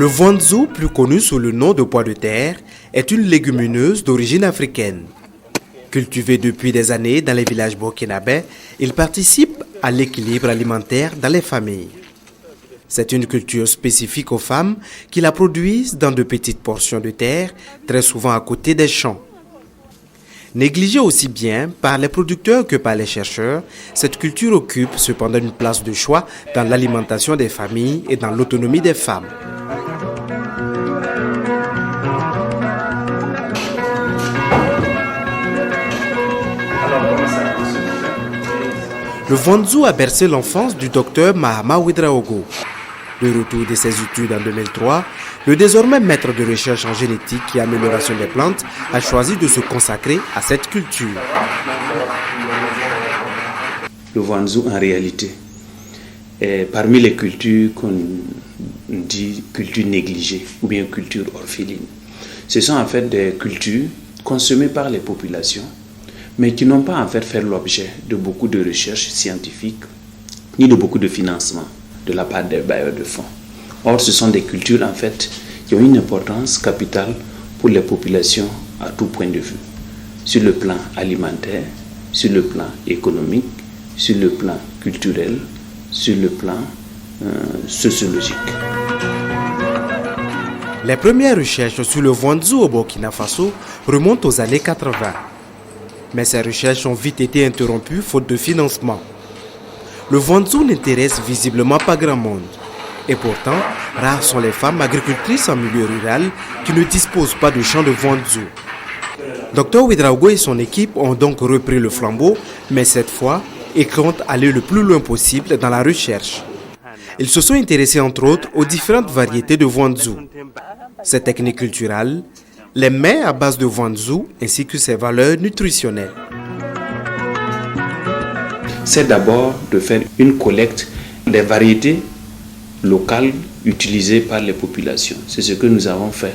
Voanzo, plus connu sous le nom de pois de terre, est une légumineuse d'origine africaine. Cultivé depuis des années dans les villages burkinabés, il participe à l'équilibre alimentaire dans les familles. C'est une culture spécifique aux femmes qui la produisent dans de petites portions de terre, très souvent à côté des champs. Négligée aussi bien par les producteurs que par les chercheurs, cette culture occupe cependant une place de choix dans l'alimentation des familles et dans l'autonomie des femmes. Le Voanzo a bercé l'enfance du docteur Mahama Ouedraogo. De retour de ses études en 2003, le désormais maître de recherche en génétique et amélioration des plantes a choisi de se consacrer à cette culture. Le Voanzo, en réalité, est parmi les cultures qu'on dit culture négligée ou bien culture orpheline. Ce sont en fait des cultures consommées par les populations, mais qui n'ont pas en fait l'objet de beaucoup de recherches scientifiques ni de beaucoup de financement de la part des bailleurs de fonds. Or, ce sont des cultures en fait qui ont une importance capitale pour les populations à tout point de vue, sur le plan alimentaire, sur le plan économique, sur le plan culturel, sur le plan sociologique. Les premières recherches sur le Voanzo au Burkina Faso remontent aux années 80. Mais ces recherches ont vite été interrompues faute de financement. Le Voanzo n'intéresse visiblement pas grand monde. Et pourtant, rares sont les femmes agricultrices en milieu rural qui ne disposent pas de champs de Voanzo. Dr Ouedraogo et son équipe ont donc repris le flambeau, mais cette fois, ils comptent aller le plus loin possible dans la recherche. Ils se sont intéressés entre autres aux différentes variétés de Voanzo. Ces techniques culturelles, les mets à base de Voanzo ainsi que ses valeurs nutritionnelles. C'est d'abord de faire une collecte des variétés locales utilisées par les populations. C'est ce que nous avons fait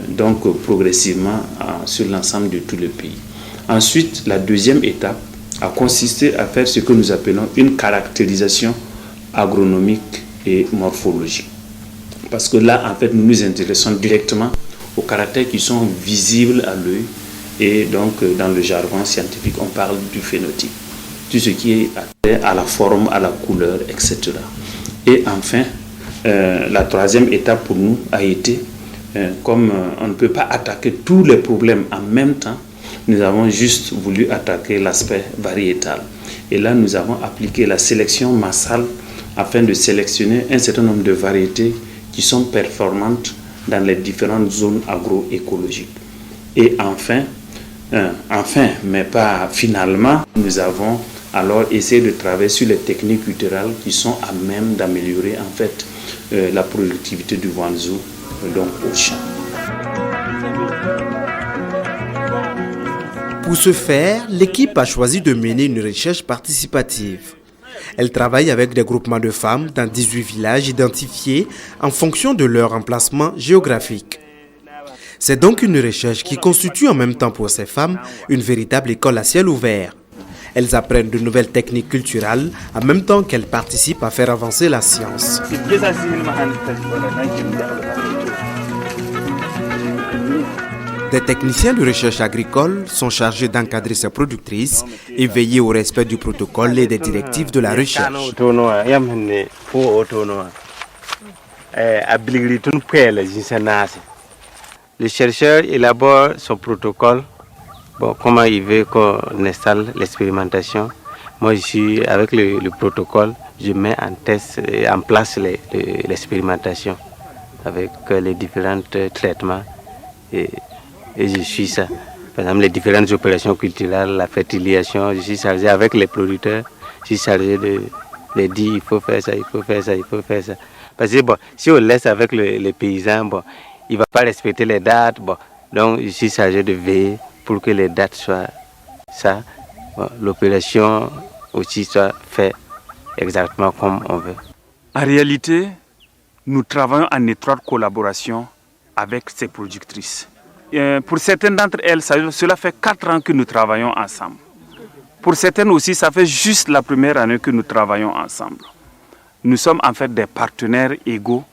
donc progressivement sur l'ensemble de tout le pays. Ensuite, la deuxième étape a consisté à faire ce que nous appelons une caractérisation agronomique et morphologique. Parce que là, en fait, nous nous intéressons directement aux caractères qui sont visibles à l'œil et donc dans le jargon scientifique, on parle du phénotype. Tout ce qui est attrait à la forme, à la couleur, etc. Et enfin, la troisième étape pour nous a été, comme on ne peut pas attaquer tous les problèmes en même temps, nous avons juste voulu attaquer l'aspect variétal. Et là, nous avons appliqué la sélection massale afin de sélectionner un certain nombre de variétés qui sont performantes dans les différentes zones agroécologiques. Et enfin, mais pas finalement, nous avons alors essayé de travailler sur les techniques culturelles qui sont à même d'améliorer en fait la productivité du Voanzo donc au champ. Pour ce faire, l'équipe a choisi de mener une recherche participative. Elle travaille avec des groupements de femmes dans 18 villages identifiés en fonction de leur emplacement géographique. C'est donc une recherche qui constitue en même temps pour ces femmes une véritable école à ciel ouvert. Elles apprennent de nouvelles techniques culturelles en même temps qu'elles participent à faire avancer la science. Des techniciens de recherche agricole sont chargés d'encadrer ces productrices et veiller au respect du protocole et des directives de la recherche. Le chercheur élabore son protocole, comment il veut qu'on installe l'expérimentation. Moi, je suis avec le protocole, je mets en place l'expérimentation avec les différents traitements et je suis ça. Par exemple, les différentes opérations culturelles, la fertilisation, je suis chargé avec les producteurs, je suis chargé de les dire il faut faire ça, il faut faire ça, il faut faire ça. Parce que si on laisse avec les paysans, il ne va pas respecter les dates. Donc, je suis chargé de veiller pour que les dates soient ça. L'opération aussi soit faite exactement comme on veut. En réalité, nous travaillons en étroite collaboration avec ces productrices. Pour certaines d'entre elles, cela fait 4 ans que nous travaillons ensemble. Pour certaines aussi, ça fait juste la première année que nous travaillons ensemble. Nous sommes en fait des partenaires égaux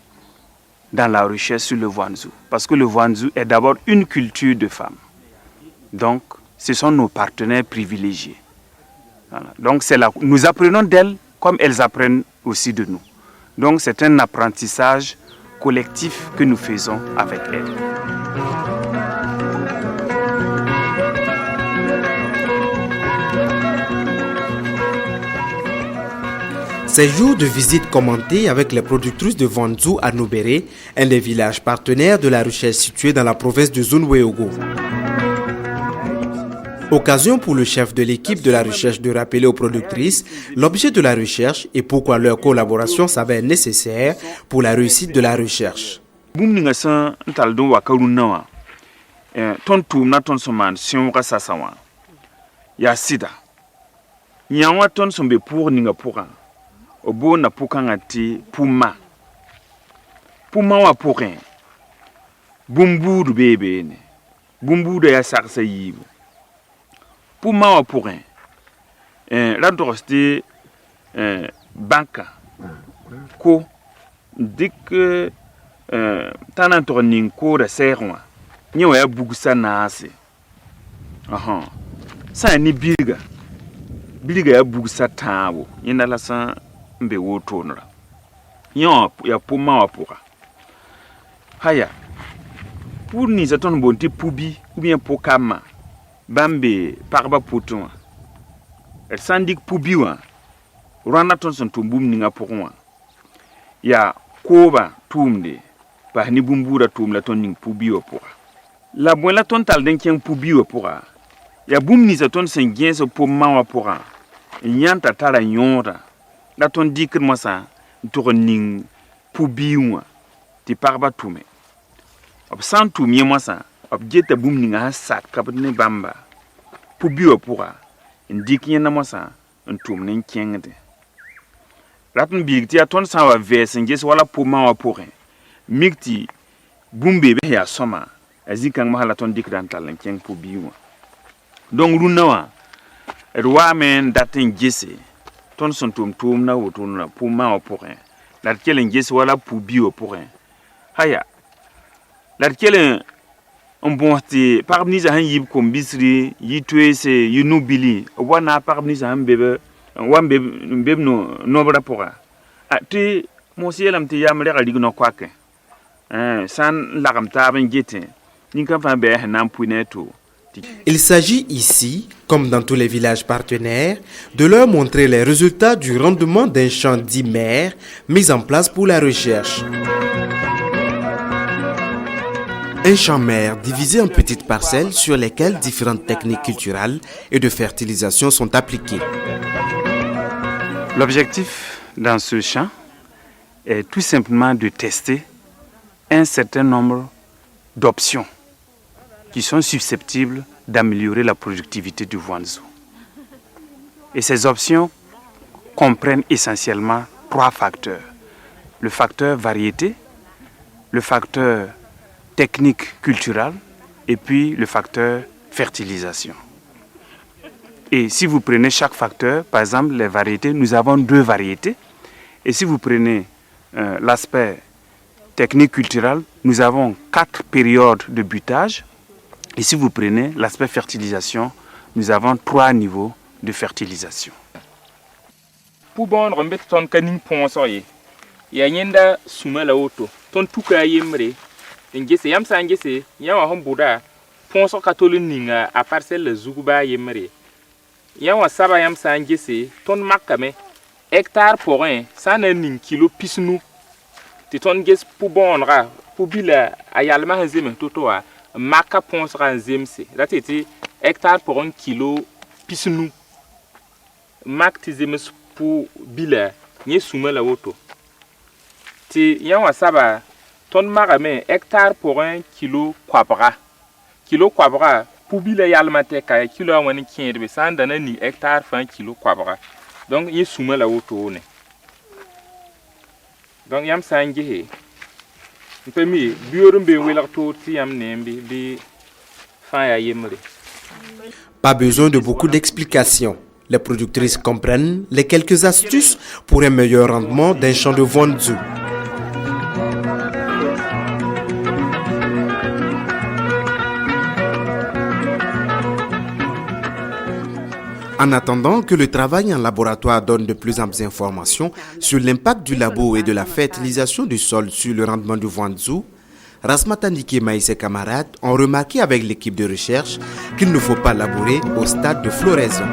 dans la recherche sur le Vuanzu. Parce que le Vuanzu est d'abord une culture de femmes. Donc, ce sont nos partenaires privilégiés. Voilà. Donc, nous apprenons d'elles comme elles apprennent aussi de nous. Donc, c'est un apprentissage collectif que nous faisons avec elles. Ces jours de visite commentés avec les productrices de Vuanzu à Nobéré, un des villages partenaires de la recherche situé dans la province de Zunweogo. Occasion pour le chef de l'équipe de la recherche de rappeler aux productrices l'objet de la recherche et pourquoi leur collaboration s'avère nécessaire pour la réussite de la recherche. Obo na pukangati puma wa pukin bumbudu bebe ne bumbudu ya saksa yibu puma wa pukin la droste banka ko dik tanan to nin ko da serwa nyewa ya bugsa nase sa ni bilga ya bugsa tawo yina la san mbe wotonra yon ya puma wa poka haya pour ni zaton bonti pubi ou bien pokama bambe parba poton el sandik pubi wa rana ton son tumbum ni nga pokwa ya koba tumde ba ni bumbura tumla ton ning pubi wa poka la bonla ton tal den ken pubi wa poka ya bum ni zaton sen genso puma wa poka nyanta tala nyora la ton dikir masa tourning pubiwa ti parba tume ob san tumie masa ob jeta bum ni nga sak kabne bamba pubiwa pura indik yena masa ntum nen kengde ratun bigti aton sa wa vesen ges wala puma wa pore mikti bumbe be ya soma azikan mahala ton dik dan talen keng pubiwa donc runawa roi men datin gese ton son tum na wotun na puma wa porin la kelen gese wala pubi wa porin haya la kelen on bonti parmi za han yib ko bisri yitwese yunubili wana parmi za han bebe wambe bebe no bra pora ati mosielam ti yamre ga digno kwake san lagam taben gete ninkan fa be nan puneto. Il s'agit ici, comme dans tous les villages partenaires, de leur montrer les résultats du rendement d'un champ dit mère mis en place pour la recherche. Un champ mère divisé en petites parcelles sur lesquelles différentes techniques culturelles et de fertilisation sont appliquées. L'objectif dans ce champ est tout simplement de tester un certain nombre d'options qui sont susceptibles d'améliorer la productivité du Vuanzu. Et ces options comprennent essentiellement 3 facteurs. Le facteur variété, le facteur technique culturelle et puis le facteur fertilisation. Et si vous prenez chaque facteur, par exemple les variétés, nous avons 2 variétés. Et si vous prenez l'aspect technique culturel, nous avons 4 périodes de butage. Et si vous prenez l'aspect fertilisation, nous avons 3 niveaux de fertilisation. Pour bon remettre ton canin ponsoye, il y a yenda souma la auto, ton tuka yemre, ngese yam sa ngese, yawa hombuda, ponso katolininga a parcelle zuguba yemre. Yawa saba yam sa ngese, ton makame, hectare pour un, ça n'a ni kilo pisnou. Ti ton ges pour bon ra, pour bila ayalma hazeme totoa. Maka ponsera zemse. Dat était hectare pour 1 kilo pisnou. Mak ti zemes pour bila nye souma la woto. Ti yan wasaba ton marame hectare pour 1 kilo kwabra. Kilo kwabra pour bila yalmate ka kilo wani kienbe sandana ni hectare fa 1 kilo kwabra. Donc nye souma la woto ne. Donc yam sangi Pas besoin de beaucoup d'explications. Les productrices comprennent les quelques astuces pour un meilleur rendement d'un champ de Vuanzu. En attendant que le travail en laboratoire donne de plus amples informations sur l'impact du labo et de la fertilisation du sol sur le rendement du Voanzo, Rasmata Nikema et ses camarades ont remarqué avec l'équipe de recherche qu'il ne faut pas labourer au stade de floraison.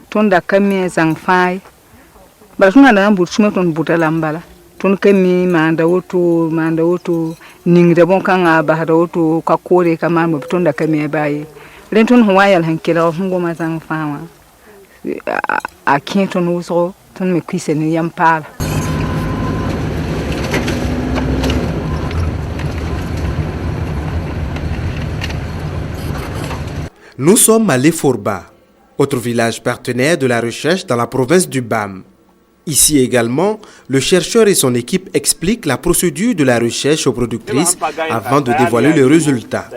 Tonda kami zang fai bala tuna na mbut suma ton butala mbala ton kami manda woto ningde bon kanga ba da woto ka kore kama mo tonda kami bayi len ton hoyal hankela hungo ma zang fama a kinton uso ton me kwise ni yampala. Nous sommes à Leforba, autre village partenaire de la recherche dans la province du BAM. Ici également, le chercheur et son équipe expliquent la procédure de la recherche aux productrices avant de dévoiler les résultats.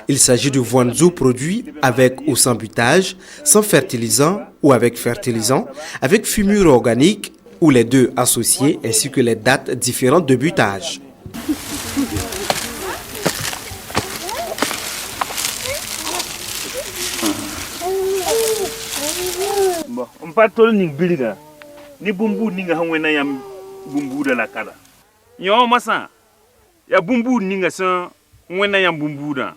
Il s'agit du Voanzo produit avec ou sans butage, sans fertilisant ou avec fertilisant, avec fumure organique ou les deux associés ainsi que les dates différentes de butage. On pas tout ni biliga ni bumbu ninga hangwena yam bumbu de la kala yo masa ya bumbu ninga sa ngwena yam bumbu da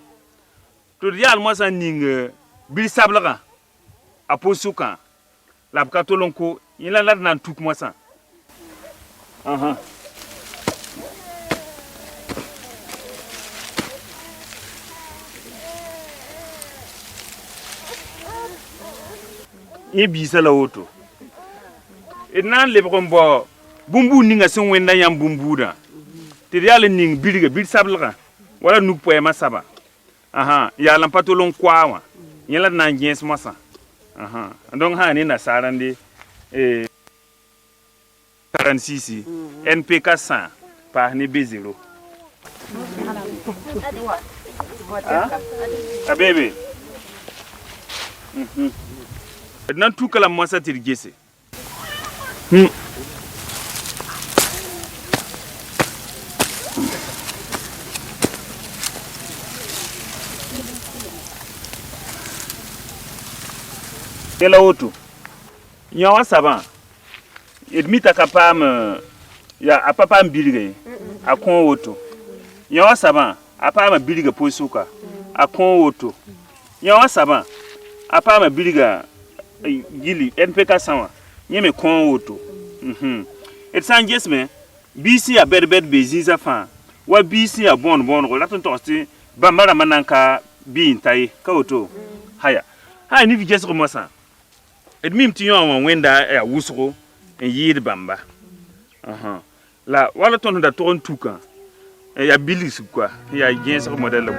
to yal masa ninga bil sablaga aposuka la katolonko ila la nan tuk masa aha e bisa la auto e nan le bo bumbu ninga son wenda yam bumbu da te yalla ning biliga bil sabla wala nuk poe ma saba aha ya lam patolon kwawa yela nan gens masa aha donc ha ni na sarande 46 NP 400 par ni B0 ah bébé nan tout kala masa tirgese Ela auto nyawa saba edmita kapam ya apapa mbilige akon auto nyawa saba apama biliga posuka akon auto nyawa saba apama biliga gili NPK sawa nyeme kon auto et sanjesme bisi a berbet beziza fa wa bisi a bon ko laton tosti bamara mananka bi ntai ka auto haya ha ni vijes ko mosa et mim ti yon wenda ya wusro en yid bamba la wala ton da ton tuka ya bilis quoi ya gens ko model la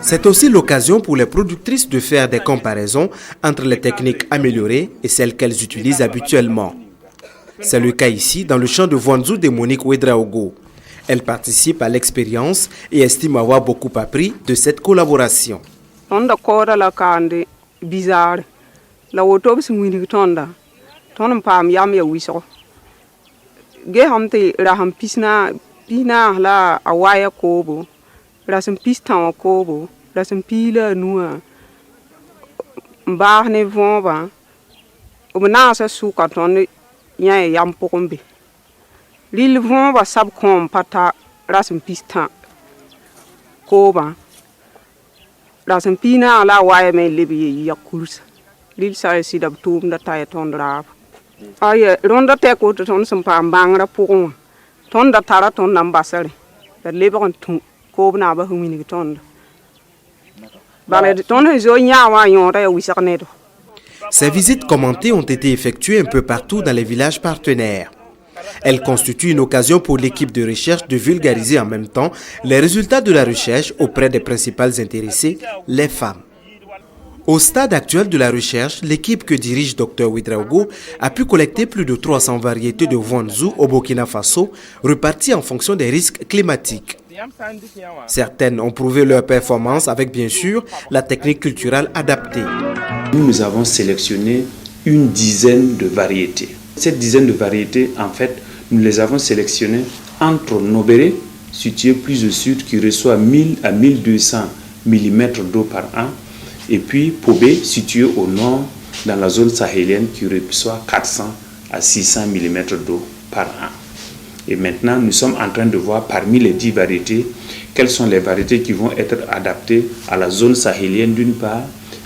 C'est aussi l'occasion pour les productrices de faire des comparaisons entre les techniques améliorées et celles qu'elles utilisent habituellement. C'est le cas ici dans le champ de Voanzo de Monique Ouedraogo. Elle participe à l'expérience et estime avoir beaucoup appris de cette collaboration. Tonda kora la kande bizarre. La autobus wini tonda. Ton pam yam ya wiso. Ge hamte raham pisna la awaya kobo. Rasem pistan kobo. Rasem pila nua. Mbar ne vomba. Obna sa suka ton nya yam pokombe. Lil vomba sab kom pata rasem pistan koba. Rasem pina la waya me lebi yakursa. Lil sa si dab tum da tay ton rap. Ay ronda te ko ton sam pa bangra pokon. Ton da tara ton nambasare. Da lebon tum ko na ba humini ton. Ces visites commentées ont été effectuées un peu partout dans les villages partenaires. Elle constitue une occasion pour l'équipe de recherche de vulgariser en même temps les résultats de la recherche auprès des principales intéressées, les femmes. Au stade actuel de la recherche, l'équipe que dirige Dr Ouedraogo a pu collecter plus de 300 variétés de Voanzou au Burkina Faso, reparties en fonction des risques climatiques. Certaines ont prouvé leur performance avec bien sûr la technique culturelle adaptée. Nous avons sélectionné une dizaine de variétés. Cette dizaine de variétés, en fait, nous les avons sélectionnées entre Nobéré, situé plus au sud, qui reçoit 1000 à 1200 mm d'eau par an, et puis Pobé, situé au nord, dans la zone sahélienne, qui reçoit 400 à 600 mm d'eau par an. Et maintenant, nous sommes en train de voir parmi les 10 variétés, quelles sont les variétés qui vont être adaptées à la zone sahélienne d'une part,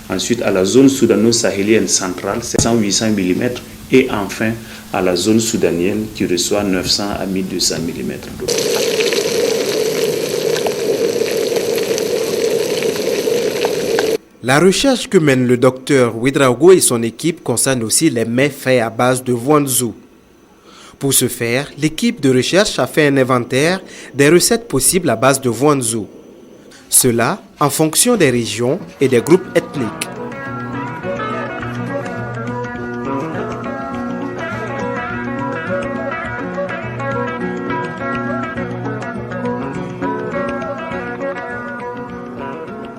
ensuite à la zone soudano-sahélienne centrale, 700-800 mm, et enfin à la zone soudanienne qui reçoit 900 à 1200 mm d'eau. La recherche que mène le docteur Ouedraogo et son équipe concerne aussi les mets faits à base de Voanzou. Pour ce faire, l'équipe de recherche a fait un inventaire des recettes possibles à base de Voanzou. Cela en fonction des régions et des groupes ethniques.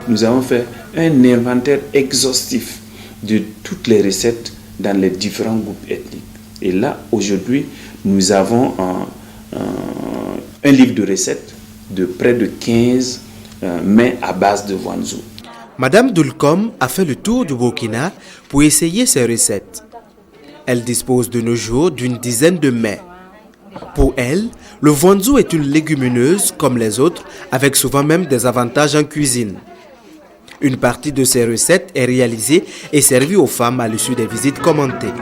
Nous avons fait un inventaire exhaustif de toutes les recettes dans les différents groupes ethniques. Et là, aujourd'hui, nous avons un livre de recettes de près de 15 mets à base de Voanzou. Madame Dulcom a fait le tour du Burkina pour essayer ses recettes. Elle dispose de nos jours d'une dizaine de mets. Pour elle, le Voanzou est une légumineuse comme les autres, avec souvent même des avantages en cuisine. Une partie de ces recettes est réalisée et servie aux femmes à l'issue des visites commentées.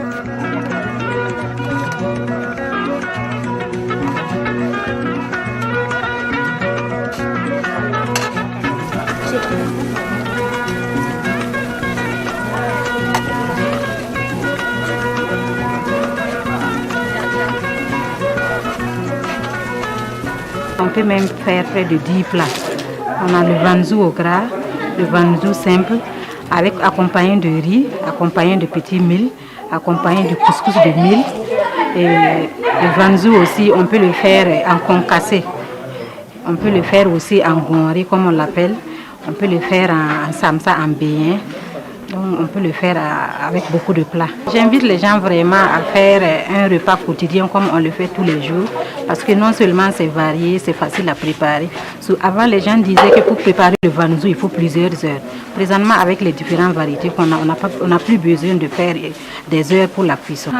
On peut même faire près de 10 plats. On a le Voanzou au gras, le Voanzou simple, accompagné de riz, accompagné de petits mil, accompagné de couscous de mil. Et le Voanzou aussi, on peut le faire en concassé. On peut le faire aussi en gonri, comme on l'appelle. On peut le faire en samsa, en béen. Donc on peut le faire avec beaucoup de plats. J'invite les gens vraiment à faire un repas quotidien comme on le fait tous les jours. Parce que non seulement c'est varié, c'est facile à préparer. Avant, les gens disaient que pour préparer le Voanzou, il faut plusieurs heures. Présentement, avec les différentes variétés qu'on a, on n'a plus besoin de faire des heures pour la cuisson.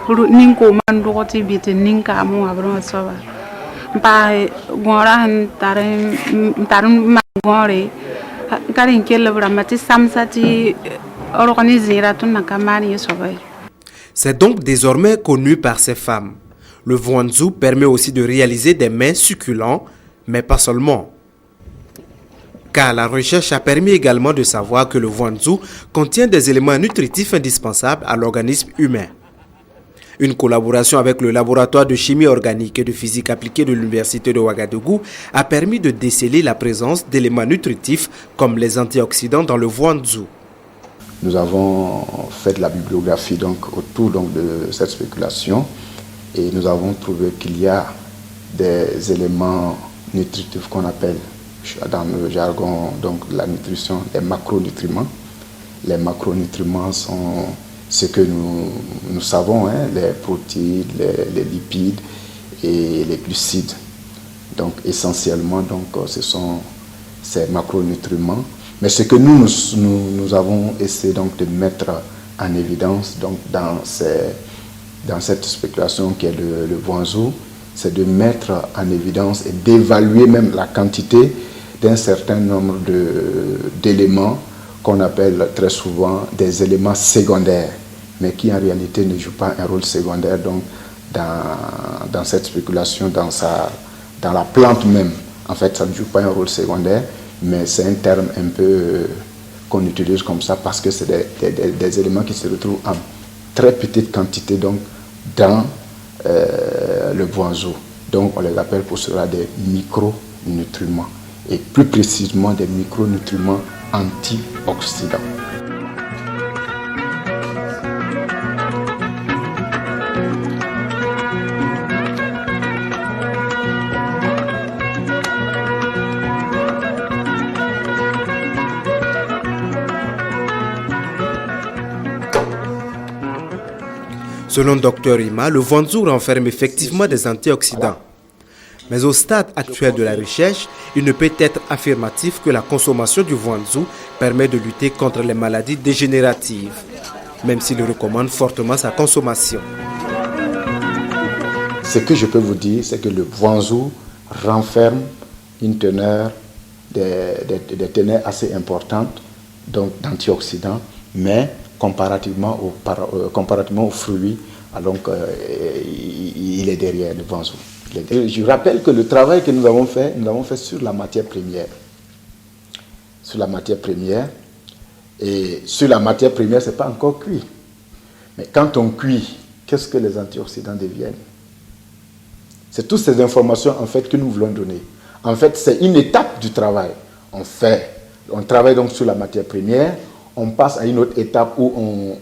Ninko mandoti bite ninka mu abron soba ba gora tarum mangore karin kele bramati samsati organisera tunna kamani soba. C'est donc désormais connu par ces femmes. Le Voanzou permet aussi de réaliser des mets succulents, mais pas seulement. Car la recherche a permis également de savoir que le Voanzou contient des éléments nutritifs indispensables à l'organisme humain. Une collaboration avec le laboratoire de chimie organique et de physique appliquée de l'université de Ouagadougou a permis de déceler la présence d'éléments nutritifs comme les antioxydants dans le Voanzou. Nous avons fait de la bibliographie autour de cette spéculation et nous avons trouvé qu'il y a des éléments nutritifs qu'on appelle dans le jargon de la nutrition les macronutriments. Les macronutriments sont ce que nous savons, les protéines, les lipides et les glucides. Donc essentiellement, ce sont ces macronutriments. Mais ce que nous avons essayé de mettre en évidence dans cette spéculation qui est le Voanzou, c'est de mettre en évidence et d'évaluer même la quantité d'un certain nombre d'éléments qu'on appelle très souvent des éléments secondaires, mais qui en réalité ne jouent pas un rôle secondaire dans cette spéculation, dans la plante même En fait, ça ne joue pas un rôle secondaire, mais c'est un terme un peu qu'on utilise comme ça parce que c'est des éléments qui se retrouvent en très petite quantité donc, dans le boiseau. Donc on les appelle pour cela des micronutriments et plus précisément des micronutriments antioxydants. Selon Dr Ima, le Voanzou renferme effectivement des antioxydants. Mais au stade actuel de la recherche, il ne peut être affirmatif que la consommation du Voanzou permet de lutter contre les maladies dégénératives, même s'il recommande fortement sa consommation. Ce que je peux vous dire, c'est que le Voanzou renferme une teneur, des teneurs assez importantes d'antioxydants, mais comparativement aux fruits, donc, il est derrière le Voanzou. Je rappelle que le travail que nous avons fait sur la matière première. Sur la matière première. Et sur la matière première, ce n'est pas encore cuit. Mais quand on cuit, qu'est-ce que les antioxydants deviennent? C'est toutes ces informations en fait que nous voulons donner. En fait, c'est une étape du travail. On travaille donc sur la matière première. On passe à une autre étape où on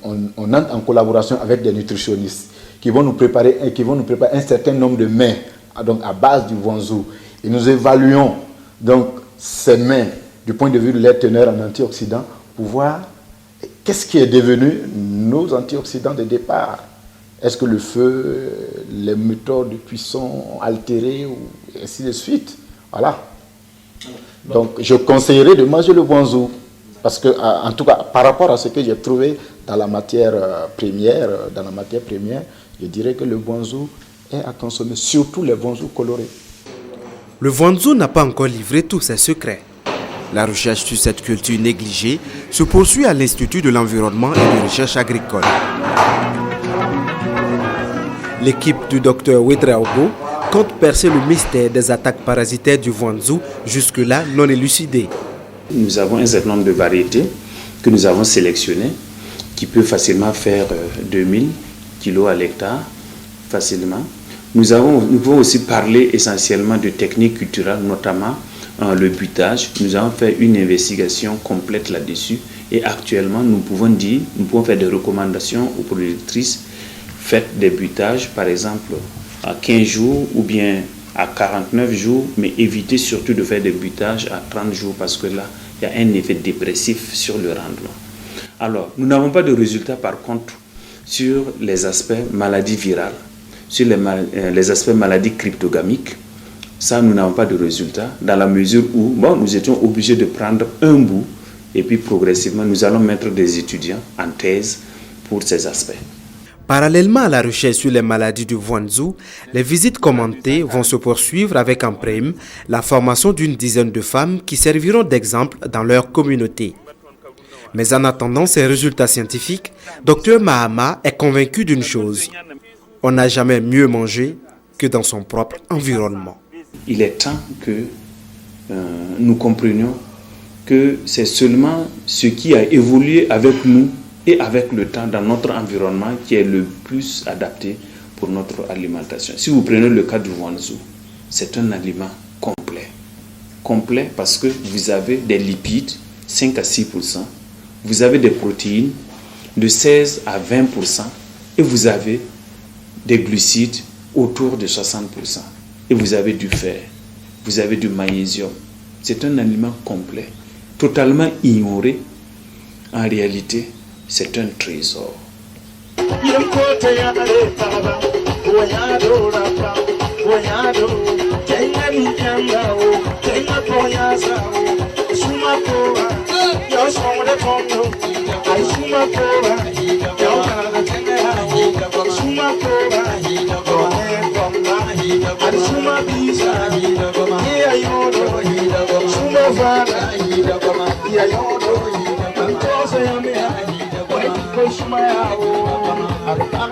entre en collaboration avec des nutritionnistes qui vont nous préparer un certain nombre de mets donc à base du Voanzou. Et nous évaluons donc ces mets du point de vue de leur teneur en antioxydants pour voir qu'est-ce qui est devenu nos antioxydants de départ. Est-ce que le feu, les méthodes de cuisson ont altéré ou ainsi de suite. Voilà. Donc je conseillerais de manger le Voanzou. Parce que, en tout cas, par rapport à ce que j'ai trouvé dans la matière première, je dirais que le Voanzou est à consommer, surtout les Voanzous colorés. Le Voanzou n'a pas encore livré tous ses secrets. La recherche sur cette culture négligée se poursuit à l'Institut de l'environnement et de recherche agricole. L'équipe du Dr Ouedraogo compte percer le mystère des attaques parasitaires du Voanzou, jusque-là non élucidées. Nous avons un certain nombre de variétés que nous avons sélectionnées qui peuvent facilement faire 2000 kg à l'hectare, facilement. Nous pouvons aussi parler essentiellement de techniques culturelles, notamment le butage. Nous avons fait une investigation complète là-dessus et actuellement nous pouvons faire des recommandations aux productrices. Faites des butages par exemple à 15 jours ou bien à 49 jours, mais évitez surtout de faire des butages à 30 jours parce que là, il y a un effet dépressif sur le rendement. Alors, nous n'avons pas de résultats par contre sur les aspects maladies virales, sur les aspects maladies cryptogamiques. Ça, nous n'avons pas de résultats dans la mesure où nous étions obligés de prendre un bout et puis progressivement, nous allons mettre des étudiants en thèse pour ces aspects. Parallèlement à la recherche sur les maladies du Voanzou, les visites commentées vont se poursuivre avec en prime la formation d'une dizaine de femmes qui serviront d'exemple dans leur communauté. Mais en attendant ces résultats scientifiques, Dr Mahama est convaincu d'une chose. On n'a jamais mieux mangé que dans son propre environnement. Il est temps que nous comprenions que c'est seulement ce qui a évolué avec nous et avec le temps dans notre environnement qui est le plus adapté pour notre alimentation. Si vous prenez le cas du Voanzou, c'est un aliment complet. Complet parce que vous avez des lipides, 5 à 6%, vous avez des protéines de 16 à 20% et vous avez des glucides autour de 60%. Et vous avez du fer, vous avez du magnésium. C'est un aliment complet, totalement ignoré. En réalité, c'est un trésor. Push my out, I'm